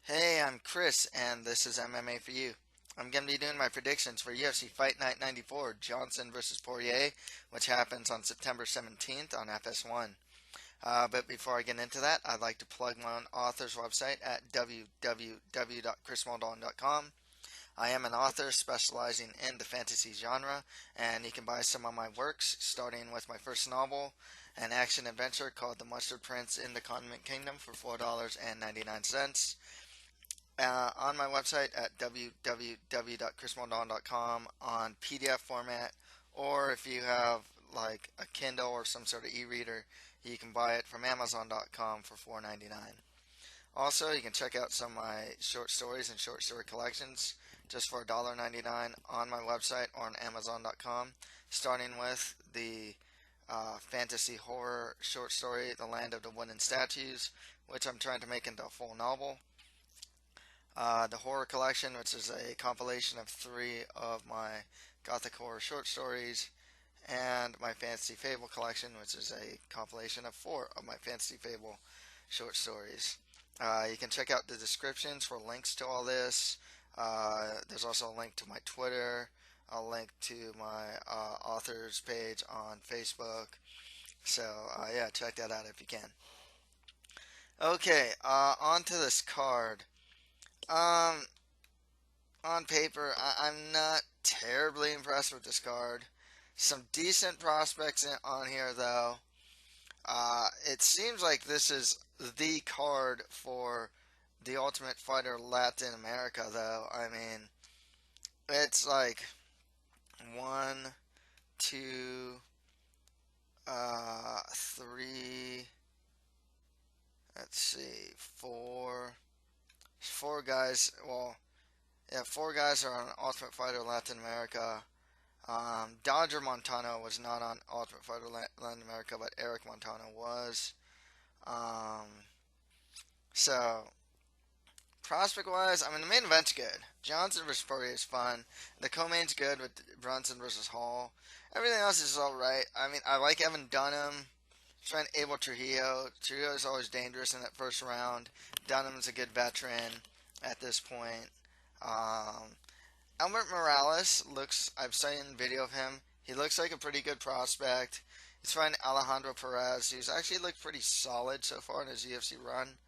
Hey, I'm Chris, and this is MMA for you. I'm going to be doing my predictions for UFC Fight Night 94, Johnson versus Poirier, which happens on September 17th on FS1. But before I get into that, I'd like to plug my own author's website at www.chrismaldon.com. I am an author specializing in the fantasy genre, and you can buy some of my works, starting with my first novel, an action adventure called The Mustard Prince in the Condiment Kingdom for $4.99. On my website at www.chrismaldon.com on PDF format, or if you have like a Kindle or some sort of e-reader, you can buy it from Amazon.com for $4.99. Also, you can check out some of my short stories and short story collections just for $1.99 on my website or on Amazon.com, starting with the fantasy horror short story, The Land of the Wooden Statues, which I'm trying to make into a full novel. The Horror Collection, which is a compilation of 3 of my Gothic horror short stories, and my Fantasy Fable Collection, which is a compilation of 4 of my Fantasy Fable short stories. You can check out the descriptions for links to all this. There's also a link to my Twitter, a link to my author's page on Facebook. So, yeah, check that out if you can. Okay, on to this card. Um, on paper, I'm not terribly impressed with this card. Some decent prospects on here, though. It seems like this is the card for the Ultimate Fighter Latin America, though. I mean, it's like one, two, three. Let's see, four guys. Well, yeah, 4 guys are on Ultimate Fighter Latin America. Dodger Montano was not on Ultimate Fighter Latin America, but Erick Montano was. Um, so, prospect wise, I mean, the main event's good. Johnson versus Poirier is fun. The co-main's good with Brunson versus Hall. Everything else is alright. I mean, I like Evan Dunham. Trying Abel Trujillo. Trujillo is always dangerous in that first round. Dunham's a good veteran at this point. Um, Albert Morales looks, I've seen a video of him. He looks like a pretty good prospect. He's fighting Alejandro Perez, who's actually looked pretty solid so far in his UFC run.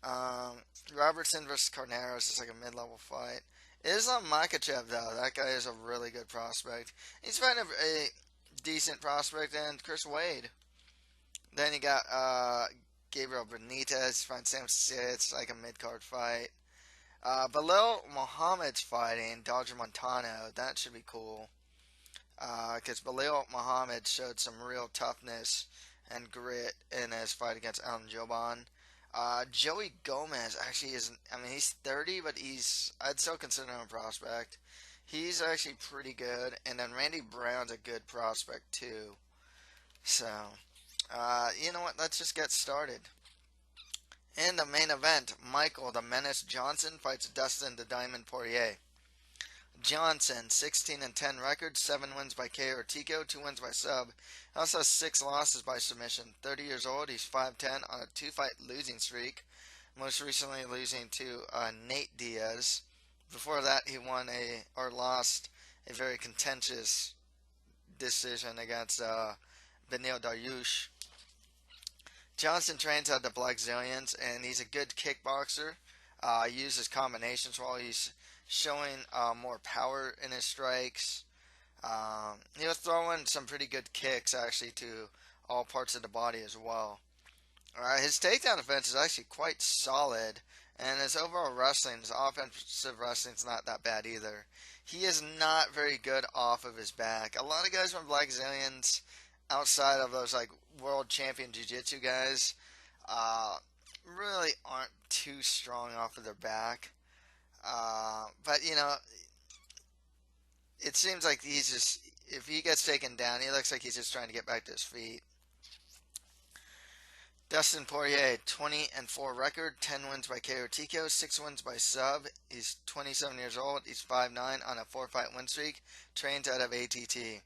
Um, Robertson versus Carneiro is just like a mid-level fight. It is on Makhachev though. That guy is a really good prospect. He's fighting a decent prospect and Chris Wade. Then you got Gabriel Benitez fighting Sam Sicilia. It's like a mid-card fight. Belal Muhammad's fighting Dodger Montano. That should be cool. Because Belal Muhammad showed some real toughness and grit in his fight against Alan Joban. Joey Gomez actually isn't. I mean, he's 30, but I'd still consider him a prospect. He's actually pretty good. And then Randy Brown's a good prospect, too. So, you know what? Let's just get started. In the main event, Michael the Menace Johnson fights Dustin the Diamond Poirier. Johnson, 16 and 10 record, 7 wins by KO or TKO, 2 wins by sub. He also has 6 losses by submission. 30 years old, he's 5'10 on a 2-fight losing streak. Most recently losing to Nate Diaz. Before that, he lost a very contentious decision against Benil Dariush. Johnson trains at the Black Zillions, and he's a good kickboxer. Uses combinations while he's showing more power in his strikes. He'll throw in some pretty good kicks, actually, to all parts of the body as well. His takedown defense is actually quite solid, and his overall wrestling, his offensive wrestling, is not that bad either. He is not very good off of his back. A lot of guys from Black Zillions, outside of those like world champion jiu-jitsu guys, really aren't too strong off of their back. But you know, it seems like if he gets taken down, he looks like he's just trying to get back to his feet. Dustin Poirier, 20 and 4 record, 10 wins by KO TKO, 6 wins by sub. He's 27 years old. He's 5'9 on a 4-fight win streak. Trains out of ATT.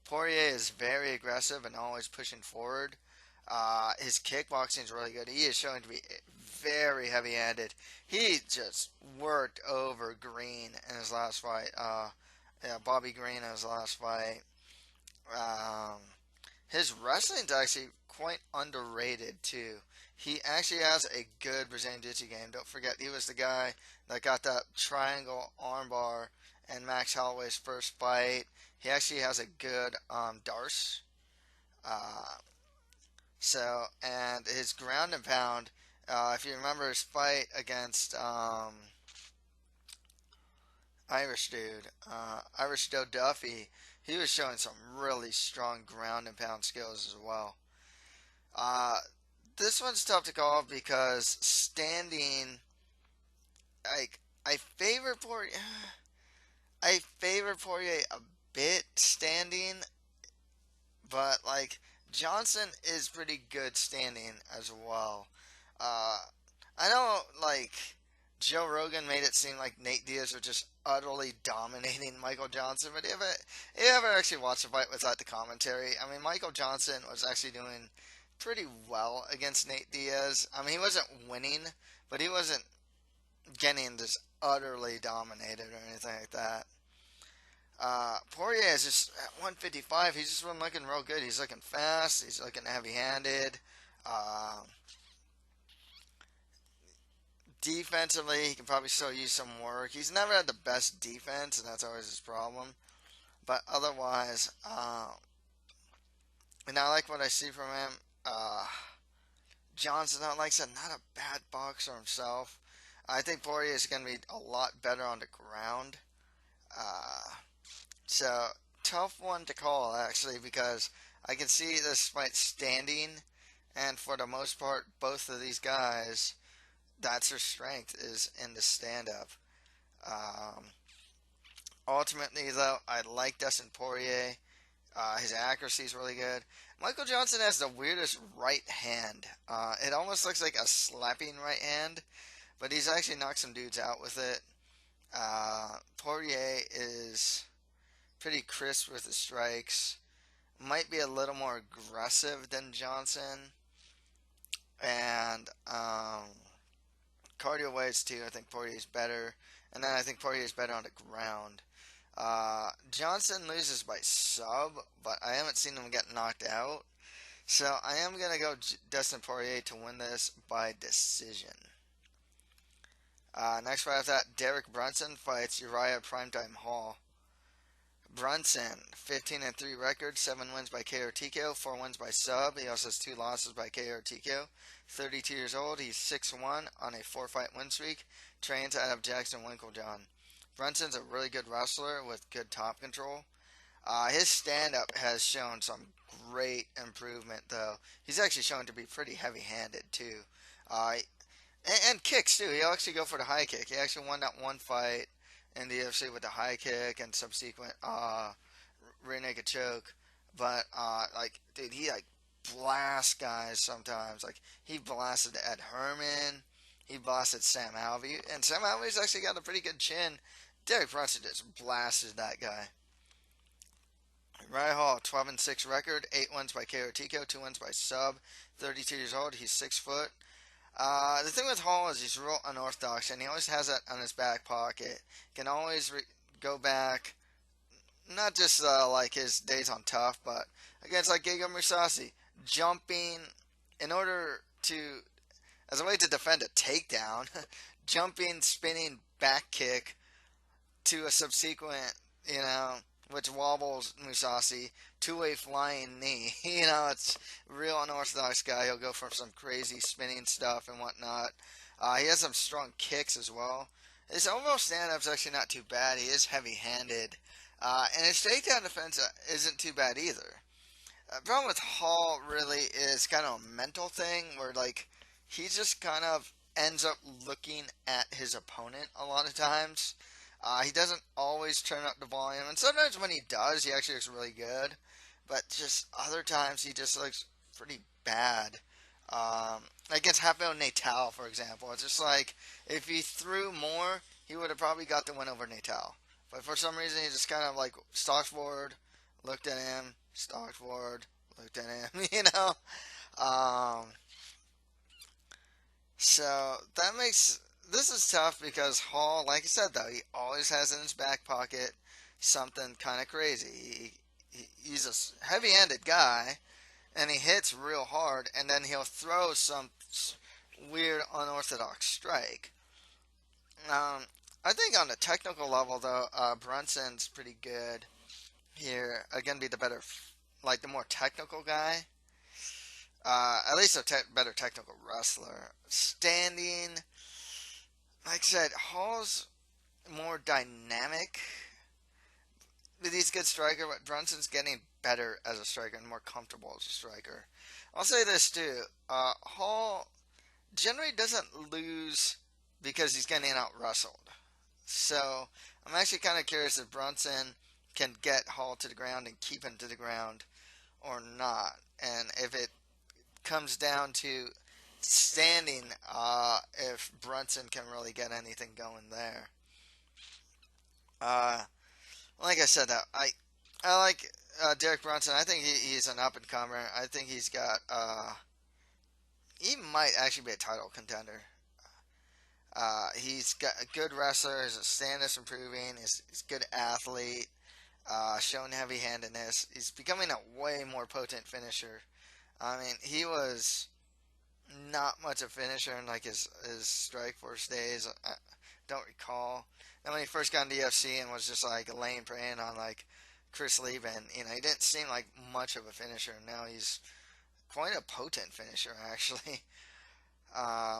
Poirier is very aggressive and always pushing forward. His kickboxing is really good. He is showing to be very heavy-handed. He just worked over Green in his last fight. Yeah, Bobby Green in his last fight. Um, his wrestling's actually quite underrated too. He actually has a good Brazilian Jiu-Jitsu game. Don't forget, he was the guy that got that triangle armbar in Max Holloway's first fight. He actually has a good Darce. Uh, and his ground and pound, if you remember his fight against Irish Joe Duffy, he was showing some really strong ground and pound skills as well. Uh, this one's tough to call because standing, like, I favor Poirier. I favor Poirier a bit standing, but like Johnson is pretty good standing as well. Uh, I know like Joe Rogan made it seem like Nate Diaz was just utterly dominating Michael Johnson, but if you ever actually watched the fight without the commentary, I mean Michael Johnson was actually doing pretty well against Nate Diaz. I mean he wasn't winning, but he wasn't getting just utterly dominated or anything like that. Poirier is just at 155. He's just been looking real good. He's looking fast. He's looking heavy-handed. Uh, Defensively, he can probably still use some work. He's never had the best defense, and that's always his problem. But otherwise, and I like what I see from him. Johnson, like I said, not a bad boxer himself. I think Poirier is going to be a lot better on the ground. Uh, So, tough one to call, actually, because I can see this fight standing, and for the most part, both of these guys, that's their strength, is in the stand-up. Um, Ultimately, though, I like Dustin Poirier. His accuracy is really good. Michael Johnson has the weirdest right hand. It almost looks like a slapping right hand, but he's actually knocked some dudes out with it. Poirier is pretty crisp with the strikes. Might be a little more aggressive than Johnson. And cardio wise too, I think Poirier's better. And then I think Poirier's better on the ground. Johnson loses by sub, but I haven't seen him get knocked out. So I am going to go Dustin Poirier to win this by decision. Next fight after that, Derek Brunson fights Uriah Primetime Hall. Brunson, 15-3 record, 7 wins by KO or TKO, 4 wins by sub. He also has 2 losses by KO or TKO. 32 years old, he's 6-1 on a 4-fight win streak. Trains out of Jackson Winklejohn. Brunson's a really good wrestler with good top control. His stand-up has shown some great improvement, though. He's actually shown to be pretty heavy-handed, too. And kicks, too. He'll actually go for the high kick. He actually won that one fight in the UFC with the high kick and subsequent rear naked choke. But like, dude, he like blasts guys sometimes. Like he blasted Ed Herman, he blasted Sam Alvey, and Sam Alvey's actually got a pretty good chin. Derek Brunson just blasted that guy. Uriah Hall, 12-6 record, 8 wins by KO or TKO, 2 wins by sub. 32 years old, he's 6 foot. The thing with Hall is he's real unorthodox, and he always has that on his back pocket. He can always go back, not just like his days on Tough, but against like Gegard Mousasi, jumping in order to, as a way to defend a takedown, jumping, spinning back kick to a subsequent, which wobbles Mousasi, two-way flying knee. It's real unorthodox guy. He'll go for some crazy spinning stuff and whatnot. He has some strong kicks as well. His overall stand-up's actually not too bad. He is heavy-handed. And his takedown defense isn't too bad either. The problem with Hall really is kind of a mental thing where, like, he just kind of ends up looking at his opponent a lot of times. He doesn't always turn up the volume, and sometimes when he does, he actually looks really good. But just other times, he just looks pretty bad. Against Rafael Natal, for example, it's just like, if he threw more, he would have probably got the win over Natal. But for some reason, he just kind of like stalked forward, looked at him, stalked forward, looked at him, So that makes this is tough because Hall, like I said though, he always has in his back pocket something kind of crazy. He's a heavy-handed guy, and he hits real hard, and then he'll throw some weird unorthodox strike. Um, I think on the technical level though, Brunson's pretty good here. Gonna be the better, like the more technical guy. At least a better technical wrestler. Standing, like I said, Hall's more dynamic. But he's a good striker, but Brunson's getting better as a striker and more comfortable as a striker. I'll say this too. Hall generally doesn't lose because he's getting out wrestled. So I'm actually kind of curious if Brunson can get Hall to the ground and keep him to the ground or not. And if it comes down to standing, if Brunson can really get anything going there. Uh, like I said, I like Derek Brunson. I think he's an up and comer. I think he's got he might actually be a title contender. He's got a good wrestler. His stand-up's improving. He's a good athlete. Showing heavy-handedness. He's becoming a way more potent finisher. I mean, he was not much a finisher in like his Strikeforce days. I don't recall. And when he first got into the UFC and was just like laying preying on like Chris Lieben, he didn't seem like much of a finisher. Now he's quite a potent finisher actually.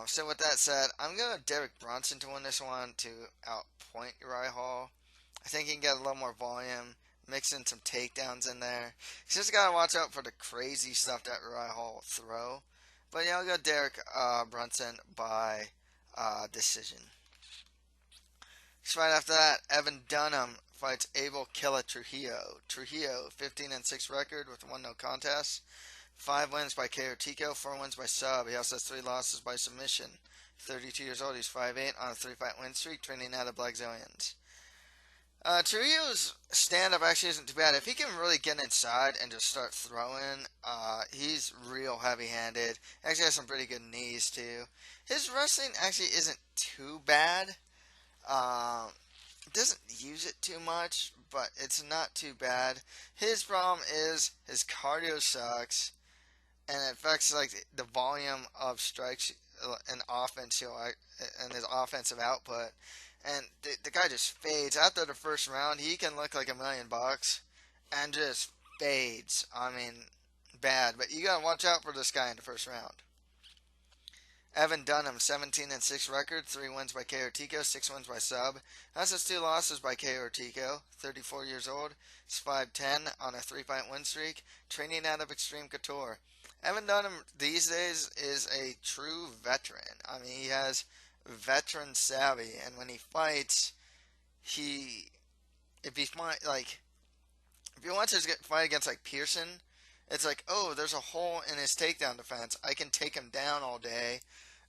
So with that said, I'm going to Derek Brunson to win this one to outpoint Uriah Hall. I think he can get a little more volume, mix in some takedowns in there. He's just got to watch out for the crazy stuff that Uriah Hall will throw. But yeah, I'll go Derek Brunson by decision. So right after that, Evan Dunham fights Abel Killa Trujillo. Trujillo, 15-6 record with 1 no contest. 5 wins by KO TKO, 4 wins by sub. He also has 3 losses by submission. 32 years old, he's 5'8", on a 3-fight win streak, training out of Black Zillions. Trujillo's stand-up actually isn't too bad. If he can really get inside and just start throwing, he's real heavy-handed. Actually has some pretty good knees, too. His wrestling actually isn't too bad. Doesn't use it too much, but it's not too bad. His problem is his cardio sucks, and it affects like the volume of strikes and offense, and his offensive output. And the guy just fades after the first round. He can look like $1,000,000 and just fades. I mean, bad. But you gotta watch out for this guy in the first round. Evan Dunham, 17-6 record, 3 wins by KO TKO, 6 wins by sub. That's his 2 losses by KO TKO. 34 years old. He's 5'10" on a 3-fight win streak. Training out of Extreme Couture. Evan Dunham these days is a true veteran. I mean, he has veteran savvy, and when he fights, if he watches fight against like Pearson, it's like, oh, there's a hole in his takedown defense. I can take him down all day,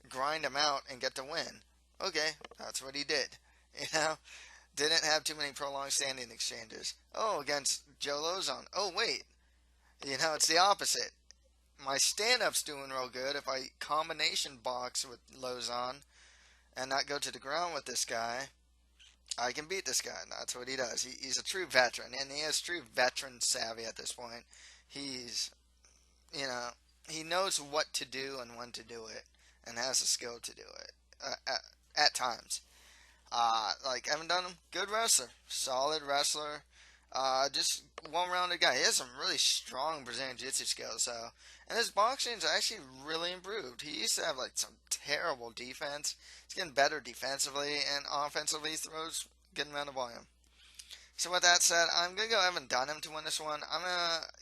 grind him out, and get the win. Okay, that's what he did. Didn't have too many prolonged standing exchanges. Oh, against Joe Lozon. Oh, wait. It's the opposite. My stand-up's doing real good. If I combination box with Lozon and not go to the ground with this guy, I can beat this guy. And that's what he does. He's a true veteran, and he has true veteran savvy at this point. He's, he knows what to do and when to do it, and has the skill to do it at times. Like Evan Dunham, good wrestler, solid wrestler, just well-rounded guy. He has some really strong Brazilian Jiu-Jitsu skills, and his boxing's actually really improved. He used to have like some terrible defense. He's getting better defensively, and offensively he throws a good amount of volume. So with that said, I'm going to go Evan Dunham to win this one. I'm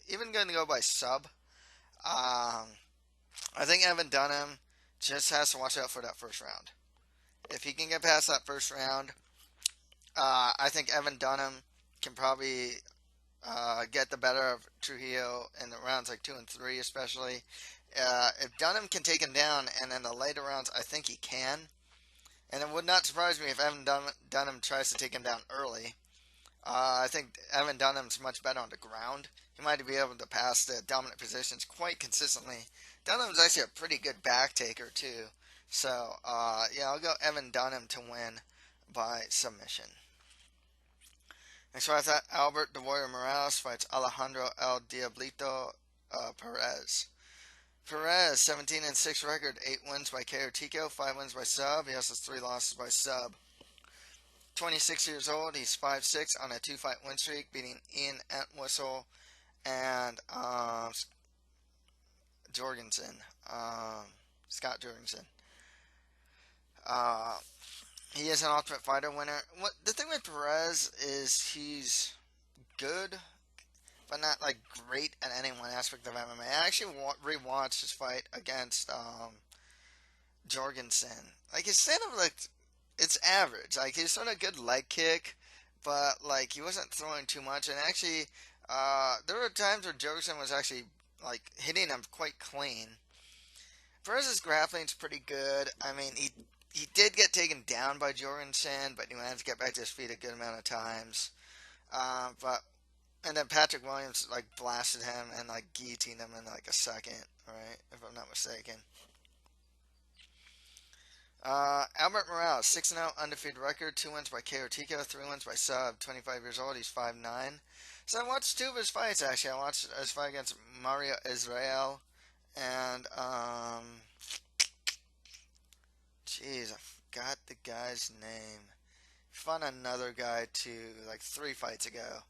even going to go by sub. I think Evan Dunham just has to watch out for that first round. If he can get past that first round, I think Evan Dunham can probably get the better of Trujillo in the rounds like 2 and 3 especially. If Dunham can take him down, and in the later rounds, I think he can. And it would not surprise me if Evan Dunham tries to take him down early. I think Evan Dunham's much better on the ground. He might be able to pass the dominant positions quite consistently. Dunham's actually a pretty good back taker too. So, yeah, I'll go Evan Dunham to win by submission. Next fight, that Albert the Warrior Morales fights Alejandro El Diablito Perez. Perez, 17-6 record, 8 wins by KO TKO, 5 wins by sub. He also has 3 losses by sub. 26 years old. He's 5'6" on a 2-fight win streak, beating Ian Entwistle and Jorgensen. Scott Jorgensen. Uh, he is an Ultimate Fighter winner. What the thing with Perez is he's good, but not like great at any one aspect of MMA. I actually rewatched his fight against Jorgensen. Like his stand-up, like it's average. Like he's throwing a good leg kick, but like he wasn't throwing too much. And actually, there were times where Jorgensen was actually like hitting him quite clean. Perez's grappling's pretty good. I mean, he did get taken down by Jorgensen, but he managed to get back to his feet a good amount of times. But and then Patrick Williams like blasted him and like guillotined him in like a second, right? If I'm not mistaken. Albert Morales, 6-0 undefeated record, 2 wins by KO TKO, 3 wins by sub, 25 years old, he's 5'9". So I watched 2 of his fights actually. I watched his fight against Mario Israel and jeez, I forgot the guy's name. Found another guy too, like 3 fights ago.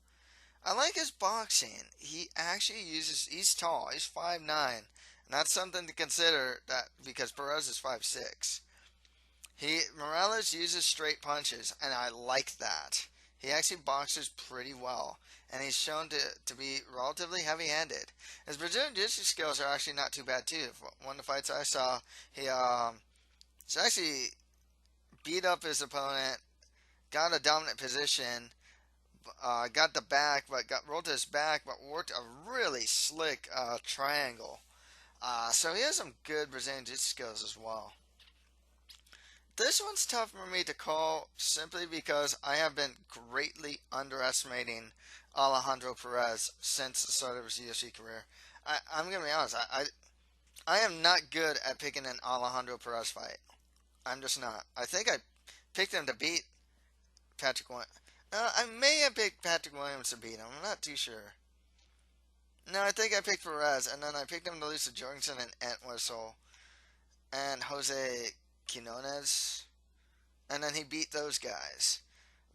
I like his boxing. He actually he's tall, he's 5'9", and that's something to consider that because Perez is 5'6". Morales uses straight punches, and I like that. He actually boxes pretty well, and he's shown to be relatively heavy-handed. His Brazilian jiu-jitsu skills are actually not too bad too. One of the fights I saw, he's actually beat up his opponent, got a dominant position, got the back, but got rolled to his back, but worked a really slick triangle. So he has some good Brazilian jiu-jitsu skills as well. This one's tough for me to call simply because I have been greatly underestimating Alejandro Perez since the start of his UFC career. I'm going to be honest. I am not good at picking an Alejandro Perez fight. I'm just not. I think I picked him to beat Patrick Williams. I may have picked Patrick Williams to beat him. I'm not too sure. No, I think I picked Perez, and then I picked him to lose to Jorgensen and Entwistle and Jose Quinonez, and then he beat those guys.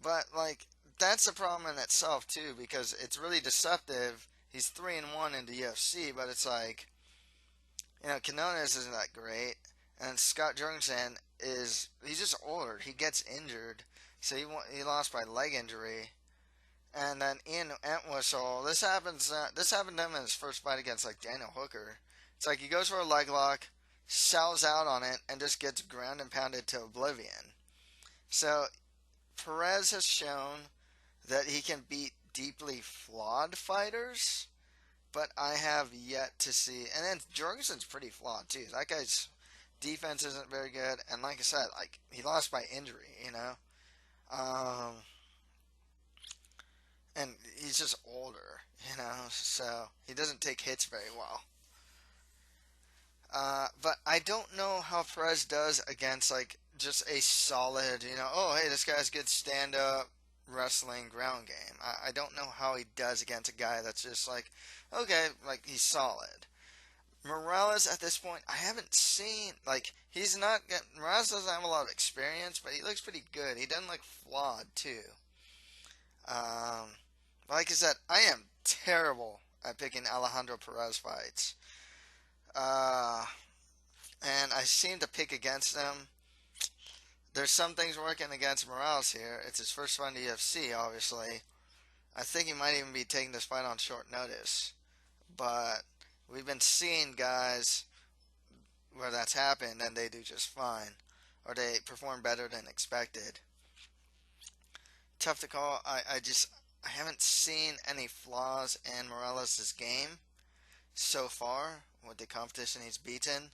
But like that's a problem in itself too because it's really deceptive. He's 3-1 in the UFC, but it's like Quinonez isn't that great, and Scott Jorgensen he's just older. He gets injured, so he lost by leg injury. And then Ian Entwistle, this happened to him in his first fight against like Daniel Hooker. It's like he goes for a leg lock, sells out on it, and just gets ground and pounded to oblivion. So Perez has shown that he can beat deeply flawed fighters, but I have yet to see. And then Jorgensen's pretty flawed too. That guy's defense isn't very good, and like I said, like he lost by injury. And he's just older, so he doesn't take hits very well. But I don't know how Perez does against like just a solid, oh hey, this guy's good stand up wrestling ground game. I don't know how he does against a guy that's just like, okay, like he's solid. Morales at this point, I haven't seen like Morales doesn't have a lot of experience, but he looks pretty good. He doesn't look flawed too. Um, like I said, I am terrible at picking Alejandro Perez fights. Uh, and I seem to pick against them. There's some things working against Morales here. It's his first fight in the UFC, obviously. I think he might even be taking this fight on short notice. But we've been seeing guys where that's happened and they do just fine. Or they perform better than expected. Tough to call. I haven't seen any flaws in Morales' game so far with the competition he's beaten.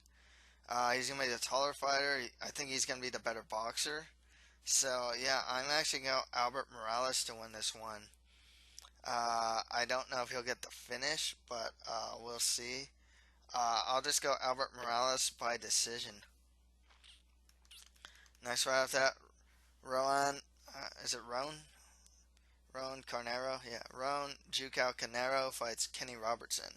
He's going to be the taller fighter. I think he's going to be the better boxer. So, yeah, I'm actually going to go Albert Morales to win this one. I don't know if he'll get the finish, but we'll see. I'll just go Albert Morales by decision. Next fight after that, Roan, is it Roan? Roan Carneiro? Yeah, Roan Jucal Carneiro fights Kenny Robertson.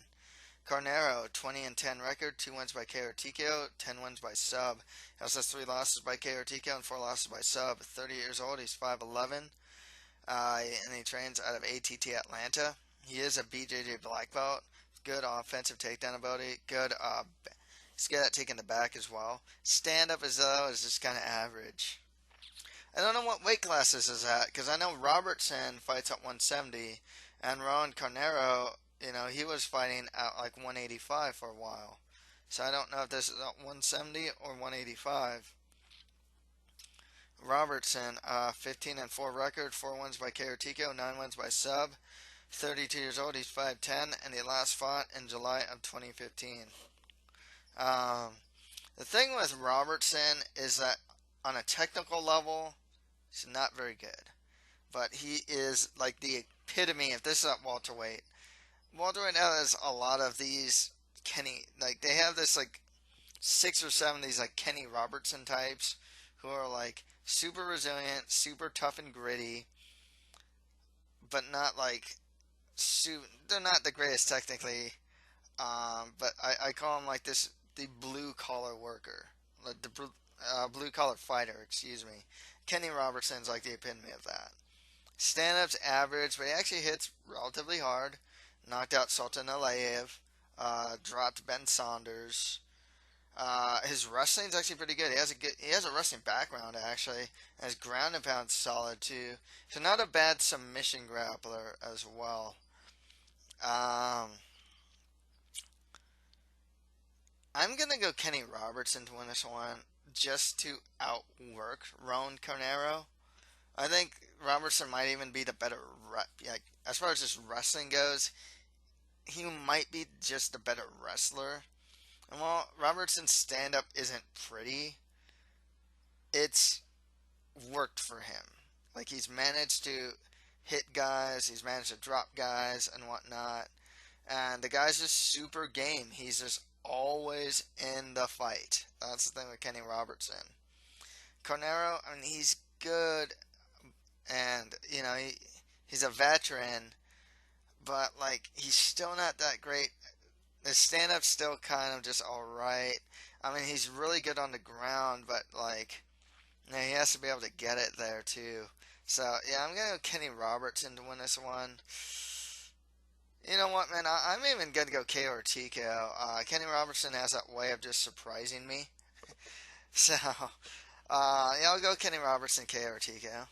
Carneiro, 20-10 record, 2 wins by KO or TKO, 10 wins by sub. He also has 3 losses by KO or TKO and 4 losses by sub. 30 years old, he's 5'11", and he trains out of ATT Atlanta. He is a BJJ black belt. Good offensive takedown ability. He's good at taking the back as well. Stand up as though is just kind of average. I don't know what weight class this is at, because I know Robertson fights at 170, and Roan Carneiro, he was fighting at like 185 for a while. So I don't know if this is at 170 or 185. Robertson, 15-4 record, 4 wins by KO TKO, 9 wins by sub. 32 years old, he's 5'10", and he last fought in July of 2015. The thing with Robertson is that on a technical level, he's not very good. But he is like the epitome, if this is at welterweight. Welterweight has a lot of these they have this like 6 or 7 of these like Kenny Robertson types who are like super resilient, super tough and gritty, but not like, they're not the greatest technically, but I call them like the blue collar worker, like the blue collar fighter, excuse me. Kenny Robertson's like the epitome of that. Stand-up's average, but he actually hits relatively hard. Knocked out Sultan Alayev, dropped Ben Saunders. His wrestling's actually pretty good. He has a wrestling background actually, and his ground and pound's solid too. So not a bad submission grappler as well. I'm gonna go Kenny Robertson to win this one, just to outwork Roan Carneiro. I think Robertson might even be the better as far as just wrestling goes. He might be just the better wrestler. And while Robertson's stand-up isn't pretty, it's worked for him. Like, he's managed to hit guys, he's managed to drop guys and whatnot. And the guy's just super game. He's just always in the fight. That's the thing with Kenny Robertson. Carneiro, I mean, he's good, and he's a veteran, but like he's still not that great. The stand-up's still kind of just alright. I mean, he's really good on the ground, but like, he has to be able to get it there too. So yeah, I'm gonna go Kenny Robertson to win this one. You know what, man? I'm even gonna go KO or TKO. Kenny Robertson has that way of just surprising me. So yeah, I'll go Kenny Robertson KO or TKO.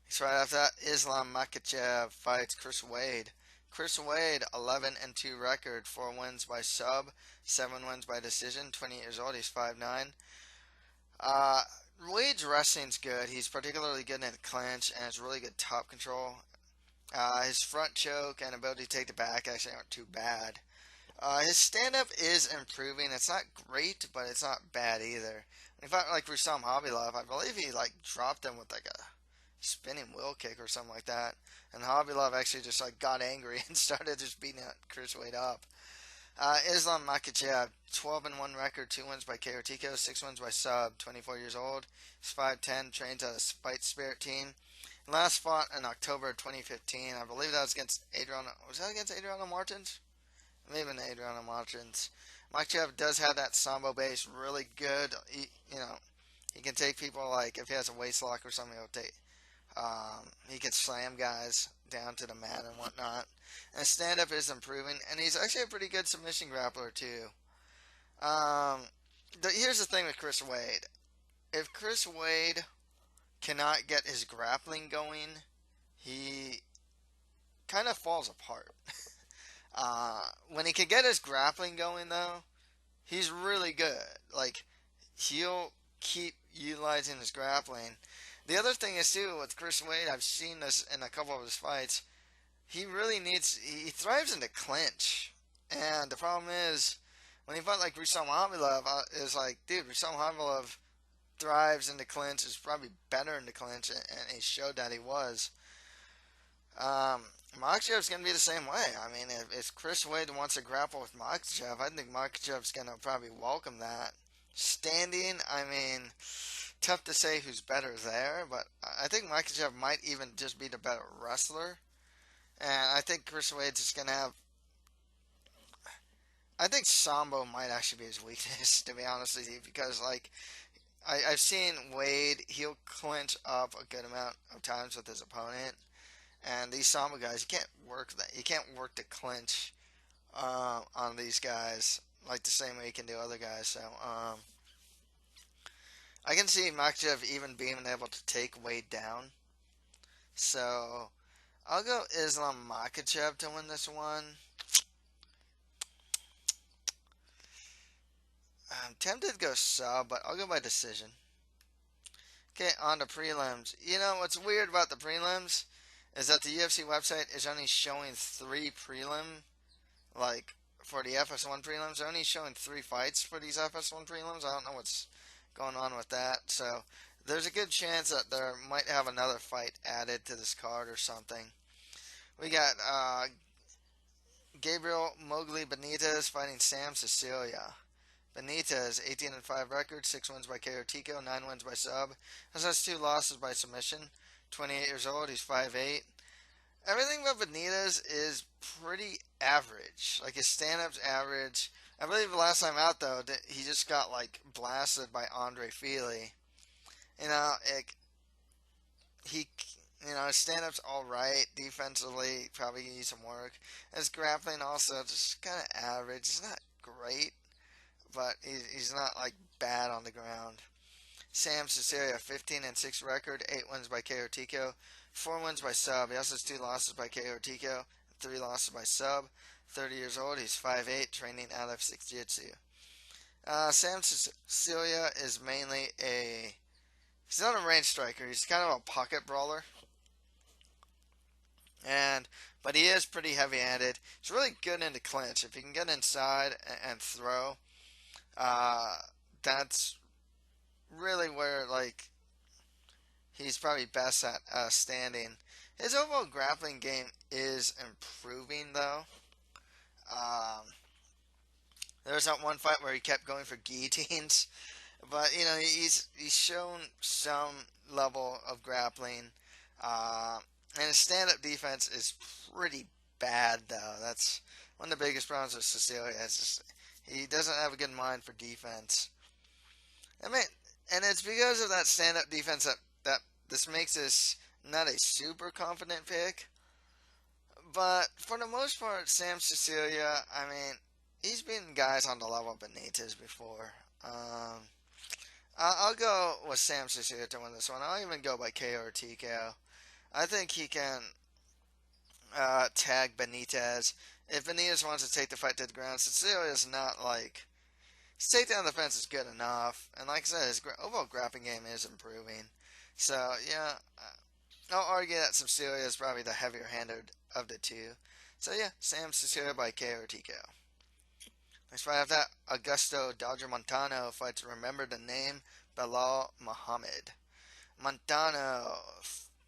Next right after that, Islam Makhachev fights Chris Wade. Chris Wade, 11-2 record, 4 wins by sub, 7 wins by decision. 20 years old, he's 5'9". Wade's wrestling's good. He's particularly good in the clinch and has really good top control. His front choke and ability to take the back actually aren't too bad. His stand-up is improving. It's not great, but it's not bad either. In fact, like Rustam Khabilov, I believe he like dropped him with like a spinning wheel kick or something like that. And Khabilov actually just like got angry and started just beating Chris Wade up. Islam Makhachev, 12-1 record, 2 wins by KO TKO, 6 wins by sub, 24 years old. He's 5'10", trains at a Fight Spirit team. Last fought in October 2015. I believe that was against Adriano. Was that against Adriano Martins? Maybe Adriano Martins. Makhachev does have that sambo base, really good. He can take people, like if he has a waist lock or something, he'll take. He can slam guys down to the mat and whatnot. And his stand-up is improving, and he's actually a pretty good submission grappler too. Here's the thing with Chris Wade. If Chris Wade cannot get his grappling going, he kind of falls apart. When he can get his grappling going, though, he's really good. Like, he'll keep utilizing his grappling. The other thing is, too, with Chris Wade, I've seen this in a couple of his fights, he thrives in the clinch. And the problem is, when he fought like Rustam Khabilov, is like, dude, Rustam Khabilov thrives in the clinch, is probably better in the clinch, and he showed that he was. Makhachev's going to be the same way. I mean, if Chris Wade wants to grapple with Makhachev, I think Makhachev's going to probably welcome that. Standing, I mean, tough to say who's better there, but I think Makhachev might even just be the better wrestler. And I think Chris Wade's just going to have. I think Sambo might actually be his weakness, to be honest with you, because, like, I've seen Wade, he'll clinch up a good amount of times with his opponent. And these Sambo guys, you can't work that. You can't work the clinch on these guys like the same way you can do other guys. So, I can see Makhachev even being able to take Wade down. So I'll go Islam Makhachev to win this one. I'm tempted to go sub, but I'll go by decision. Okay, on to prelims. You know what's weird about the prelims is that the UFC website is only showing 3 prelim, like for the FS1 prelims. They're only showing 3 fights for these FS1 prelims. I don't know what's going on with that. So there's a good chance that there might have another fight added to this card or something. We got Gabriel Mowgli Benitez fighting Sam Sicilia. Benitez, 18-5 record, 6 wins by KO TKO, 9 wins by sub. Has 2 losses by submission. 28 years old, he's 5'8". Everything about Benitez is pretty average. Like his stand-up's average. I believe the last time out though, he just got like blasted by Andre Fili. You know, his stand-up's all right. Defensively, probably needs some work. His grappling also just kind of average. It's not great, but he's not like bad on the ground. Sam Cecilia, 15-6 record, 8 wins by KO TKO, 4 wins by sub. He also has 2 losses by KO TKO, 3 losses by sub. 30 years old, he's 5'8", training out of Six Jiu-Jitsu. Sam Cecilia is mainly he's not a range striker, he's kind of a pocket brawler. But he is pretty heavy-handed. He's really good in the clinch. If he can get inside and throw, that's really where like he's probably best at standing. His overall grappling game is improving though. There was that one fight where he kept going for guillotines, but you know he's shown some level of grappling. And his stand-up defense is pretty bad, though. That's one of the biggest problems with Sicilia. He doesn't have a good mind for defense. I mean, and it's because of that stand-up defense that this makes this not a super confident pick. But for the most part, Sam Cecilia, I mean, he's beaten guys on the level of Benitez before. I'll go with Sam Cecilia to win this one. I'll even go by KO or TKO. I think he can tag Benitez. If Benitez wants to take the fight to the ground, Cecilia is not like... His takedown defense is good enough. And like I said, his overall grappling game is improving. So, yeah, I'll argue that Cecilia is probably the heavier-handed of the two. So, yeah, Sam Cecilia by KO or TKO. Next fight after that, Augusto Dodger Montano fights Remember the Name, Belal Muhammad. Montano,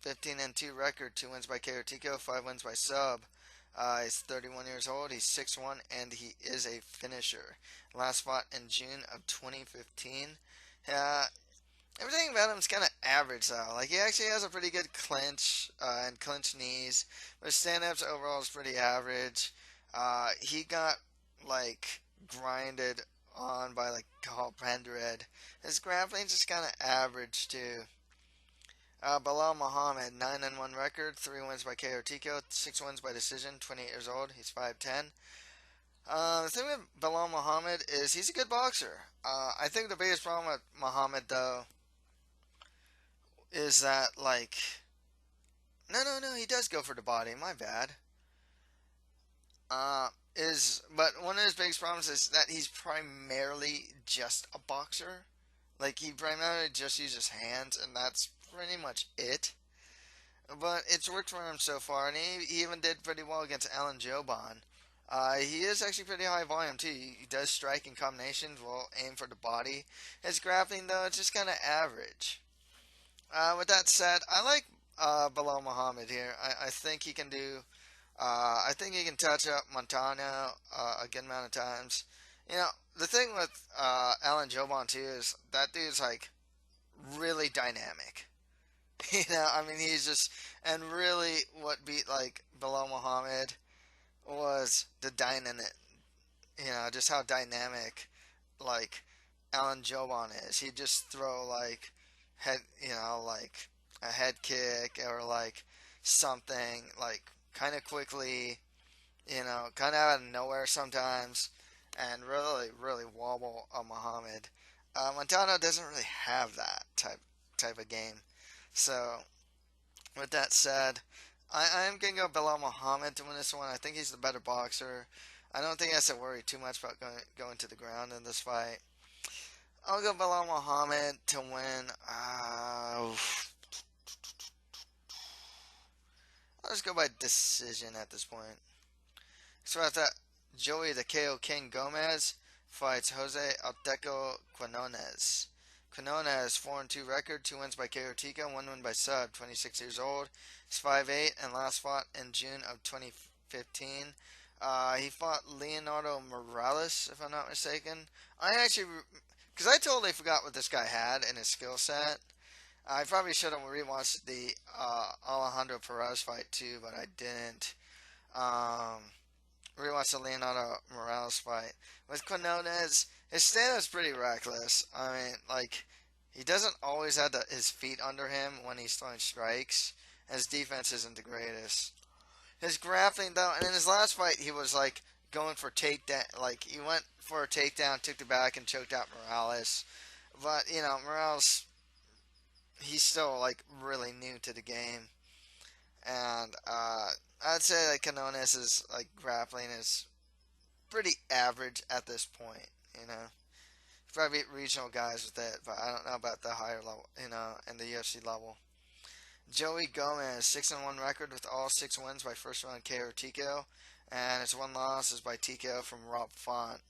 15-2 record, 2 wins by KO TKO, 5 wins by sub. He's 31 years old, he's 6'1", and he is a finisher. Last fought in June of 2015. Everything about him is kind of average, though. Like, he actually has a pretty good clinch and clinch knees. But his stand-ups overall is pretty average. He got, like, grinded on by, like, Carl Pendred. His grappling is just kind of average, too. Belal Muhammad, 9-1 record, 3 wins by KO TKO, 6 wins by decision, 28 years old, he's 5'10". The thing with Belal Muhammad is he's a good boxer. I think the biggest problem with Muhammad, though, is that, like... No, he does go for the body, my bad. But one of his biggest problems is that he's primarily just a boxer. Like, he primarily just uses hands, and that's pretty much it. But it's worked for him so far, and he even did pretty well against Alan Joban. He is actually pretty high volume, too. He does strike in combinations, will aim for the body. His grappling, though, it's just kind of average. With that said, I like Belal Muhammad here. I think he can do... I think he can touch up Montano a good amount of times. You know, the thing with Alan Jobon too is that dude's like really dynamic. I mean, he's just and really what beat like Belal Muhammad was the dynamic. Just how dynamic like Alan Jobon is. He'd just throw like head, like a head kick or like something like kind of quickly, kind of out of nowhere sometimes, and really, really wobble a Muhammad. Montano doesn't really have that type of game. So with that said, I am gonna go Belal Muhammad to win this one. I think he's the better boxer. I don't think I have to worry too much about going to the ground in this fight. I'll go Belal Muhammad to win. I'll just go by decision at this point. So after that, Joey the KO King Gomez fights Jose Alteco Quinonez. Quinonez 4-2 record, 2 wins by KO TKO, 1 win by sub. 26 years old. He's 5'8" and last fought in June of 2015. He fought Leonardo Morales, if I'm not mistaken. Because I totally forgot what this guy had in his skill set. I probably should have rewatched the Alejandro Perez fight too, but I didn't. Rewatched the Leonardo Morales fight. With Quinonez, his stand-up's pretty reckless. I mean, like, he doesn't always have his feet under him when he's throwing strikes. His defense isn't the greatest. His grappling, though, and in his last fight, he was, like, going for takedown. Like, he went for a takedown, took the back, and choked out Morales. But, Morales, he's still, like, really new to the game. And, I'd say that Quinonez's, like, grappling is pretty average at this point, Probably beat regional guys with it, but I don't know about the higher level, in the UFC level. Joey Gomez, 6-1 record with all 6 wins by first round KO or TKO, and his 1 loss is by TKO from Rob Font.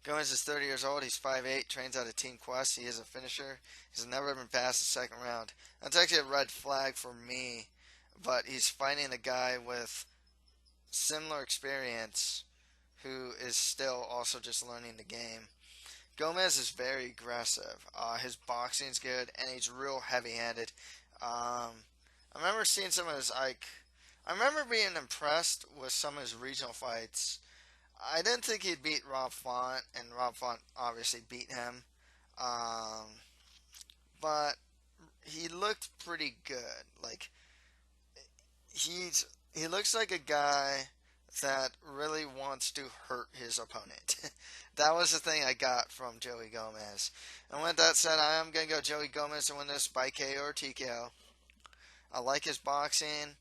Gomez is 30 years old. He's 5'8", trains out of Team Quest. He is a finisher. He's never been past the second round. That's actually a red flag for me, but he's fighting a guy with similar experience who is still also just learning the game. Gomez is very aggressive. His boxing's good, and he's real heavy-handed. I remember seeing some of his, I remember being impressed with some of his regional fights. I didn't think he'd beat Rob Font, and Rob Font obviously beat him. But he looked pretty good. Like, he looks like a guy that really wants to hurt his opponent. That was the thing I got from Joey Gomez. And with that said, I am going to go Joey Gomez to win this by KO or TKO. I like his boxing.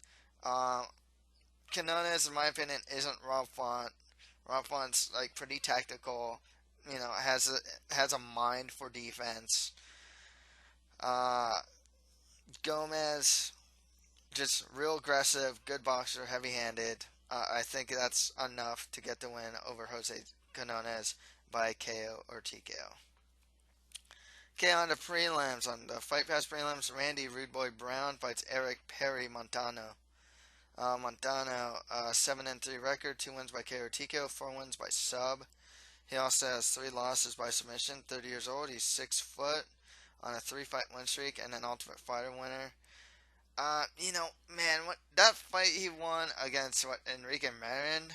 Quinonez, in my opinion, isn't Rob Font. Rob Font's like pretty tactical. Has a mind for defense. Gomez, just real aggressive, good boxer, heavy-handed. I think that's enough to get the win over Jose Quinonez by KO or TKO. Okay, on to prelims. On the Fight Pass prelims, Randy Rude Boy Brown fights Erick Perry Montano. Montano, 7-3 record, 2 wins by KO or TKO, 4 wins by sub. He also has 3 losses by submission. 30 years old. He's 6 foot on a 3-fight win streak and an Ultimate Fighter winner. Man, that fight he won against Enrique Marin.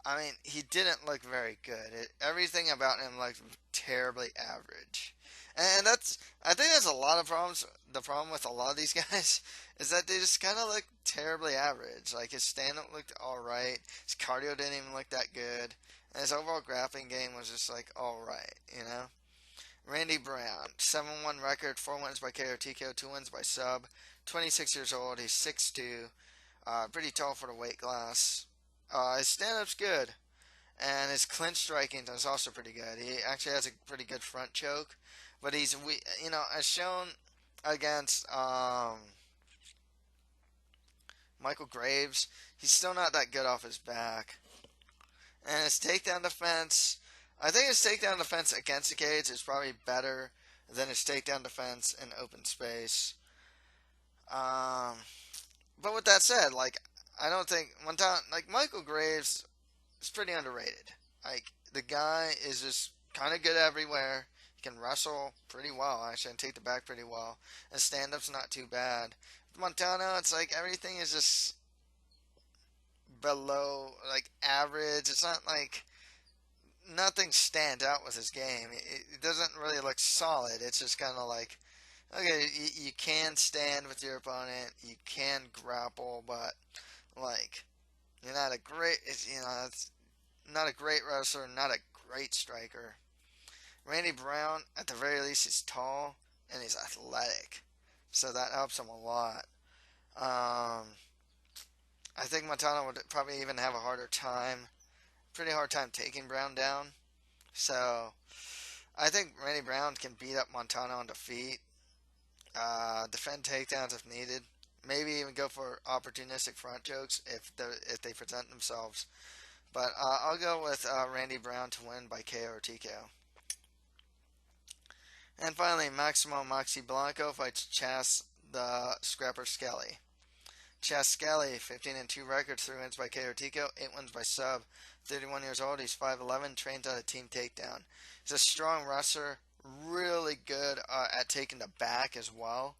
I mean, he didn't look very good. Everything about him looked terribly average. And I think that's a lot of problems. The problem with a lot of these guys is that they just kind of look terribly average. Like, his stand-up looked alright. His cardio didn't even look that good. And his overall grappling game was just, like, alright, Randy Brown, 7-1 record, 4 wins by KO TKO, 2 wins by sub. 26 years old. He's 6'2". Pretty tall for the weight class. His stand-up's good. And his clinch striking is also pretty good. He actually has a pretty good front choke. But he's, as shown against Michael Graves, he's still not that good off his back. And his takedown defense, I think his takedown defense against the cage is probably better than his takedown defense in open space. But with that said, I don't think Montano, Michael Graves is pretty underrated. Like, the guy is just kind of good everywhere. He can wrestle pretty well, actually, and take the back pretty well. And stand up's not too bad. With Montano, it's like everything is just below, like, average. It's not like nothing stands out with his game. It doesn't really look solid. It's just kind of like, okay, you can stand with your opponent, you can grapple, but like you're not a great, it's not a great wrestler, not a great striker. Randy Brown, at the very least, is tall and he's athletic, so that helps him a lot. Um, I think Montano would probably even have a harder time, pretty hard time taking Brown down. So I think Randy Brown can beat up Montano on the feet, defend takedowns if needed, maybe even go for opportunistic front chokes if they present themselves. But I'll go with Randy Brown to win by KO or TKO. And finally, Maximo Maxi Blanco fights Chas the Scrapper Skelly. Chas Skelly, 15-2 record, 3 wins by KO or TKO, 8 wins by sub. 31 years old, he's 5'11", trains out of Team Takedown. He's a strong wrestler, really good at taking the back as well.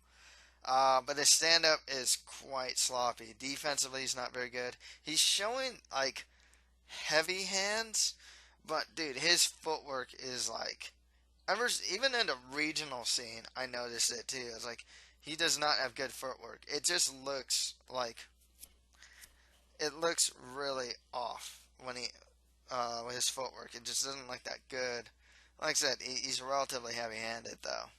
But his stand-up is quite sloppy. Defensively, he's not very good. He's showing, like, heavy hands, but, dude, his footwork is, like, even in the regional scene, I noticed it, too. It's like, he does not have good footwork. It just looks like, it looks really off when with his footwork. It just doesn't look that good. Like I said, he's relatively heavy-handed, though.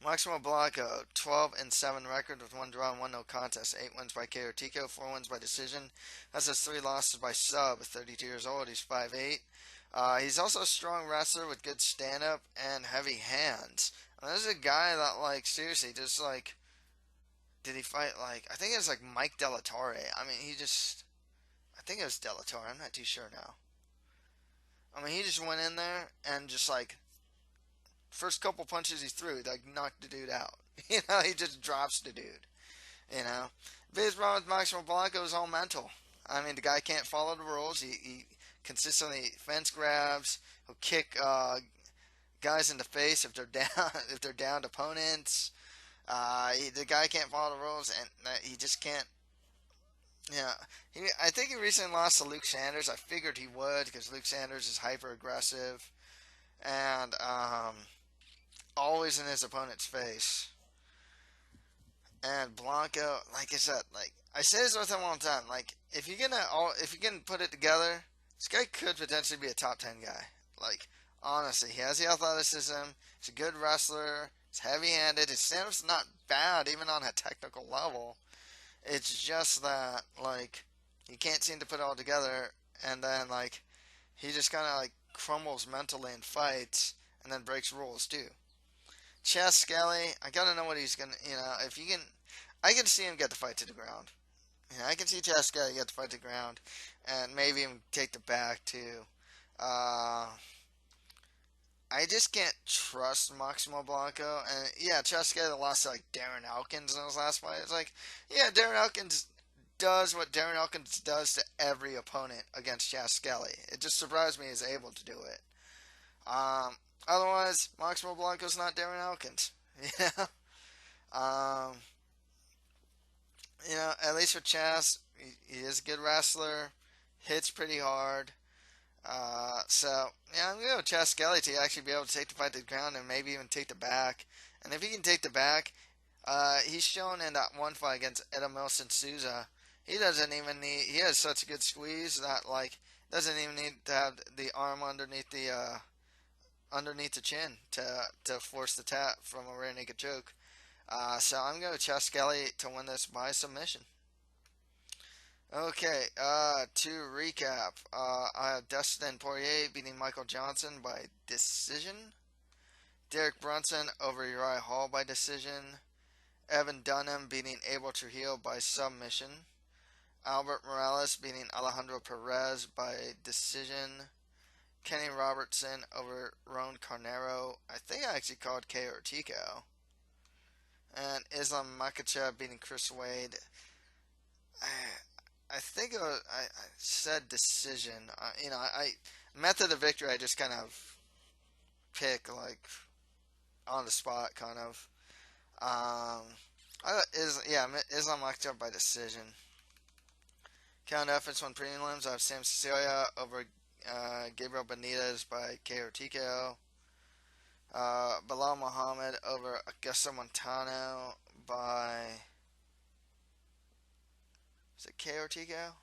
Maximo Blanco, 12-7 record with 1 draw and 1 no contest, 8 wins by KO or TKO, 4 wins by decision. That's his 3 losses by sub. 32 years old, he's 5'8". He's also a strong wrestler with good stand-up and heavy hands. And this is a guy that, like, seriously, just like, did he fight, like, I think it was like Mike Delatore. I mean, I think it was Delatore, I'm not too sure now. I mean, he just went in there and just, like, first couple punches he threw, like, knocked the dude out. He just drops the dude. Biggest problem with Maximo Blanco is all mental. I mean, the guy can't follow the rules. He consistently fence grabs. He'll kick guys in the face if they're down, if they're downed opponents. The guy can't follow the rules, and he just can't. I think he recently lost to Luke Sanders. I figured he would because Luke Sanders is hyper aggressive and always in his opponent's face. And Blanco, like I said, like I say this with him all the time, like if you can put it together, this guy could potentially be a top 10 guy. Like, honestly, he has the athleticism. He's a good wrestler. He's heavy-handed. His stand-up's not bad, even on a technical level. It's just that, like, he can't seem to put it all together, and then, like, he just kind of, like, crumbles mentally in fights, and then breaks rules, too. Chas Skelly, I gotta know what he's gonna, if you can, I can see him get the fight to the ground. I can see Chas Skelly get the fight to the ground, and maybe even take the back, too. I just can't trust Maximo Blanco. And yeah, Chas Skelly lost to like Darren Elkins in his last fight. It's like, yeah, Darren Elkins does what Darren Elkins does to every opponent against Chas Skelly. It just surprised me he's able to do it. Otherwise, Maximo Blanco's not Darren Elkins. Um, at least with Chas, he is a good wrestler, hits pretty hard. I'm going to go with Chas Skelly to actually be able to take the fight to the ground and maybe even take the back. And if he can take the back, he's shown in that one fight against Edamilson Souza, he has such a good squeeze that, like, doesn't even need to have the arm underneath the chin to force the tap from a rear naked choke. So I'm going to Chas Skelly to win this by submission. Okay, to recap, I have Dustin Poirier beating Michael Johnson by decision. Derek Brunson over Uriah Hall by decision. Evan Dunham beating Abel Trujillo by submission. Albert Morales beating Alejandro Perez by decision. Kenny Robertson over Roan Carneiro. I think I actually called KO or TKO. And Islam Makhachev beating Chris Wade. I think I said decision. I method of victory. I just kind of pick like on the spot, kind of. Islam Makhachev by decision. Count efforts won prelims. I have Sam Sicilia over Gabriel Benitez by KO TKO. Belal Muhammad over Augusto Montano by, is it KO TKO?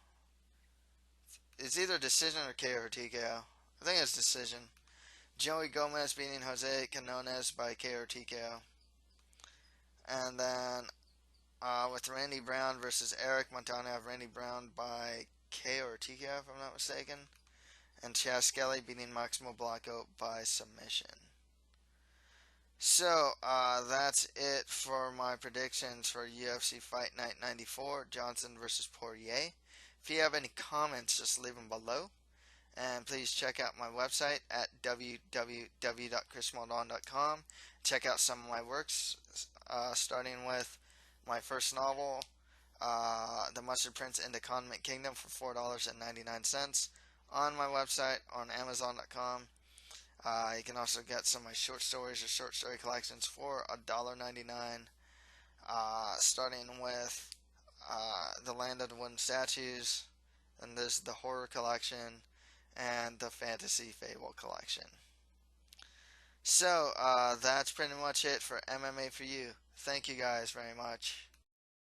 It's either decision or KO or TKO. I think it's decision. Joey Gomez beating Jose Quinonez by KO or TKO. And then with Randy Brown versus Erick, Montano, I have Randy Brown by KO or TKO if I'm not mistaken. And Skelly beating Maximo Blanco by submission. So that's it for my predictions for UFC Fight Night 94, Johnson versus Poirier. If you have any comments, just leave them below. And please check out my website at www.chrismoldon.com. Check out some of my works, starting with my first novel, The Mustard Prince in the Condiment Kingdom, for $4.99 on my website on Amazon.com. You can also get some of my short stories or short story collections for $1.99, starting with The Land of the Wooden Statues, and there's the Horror Collection, and the Fantasy Fable Collection. So, that's pretty much it for MMA for You. Thank you guys very much.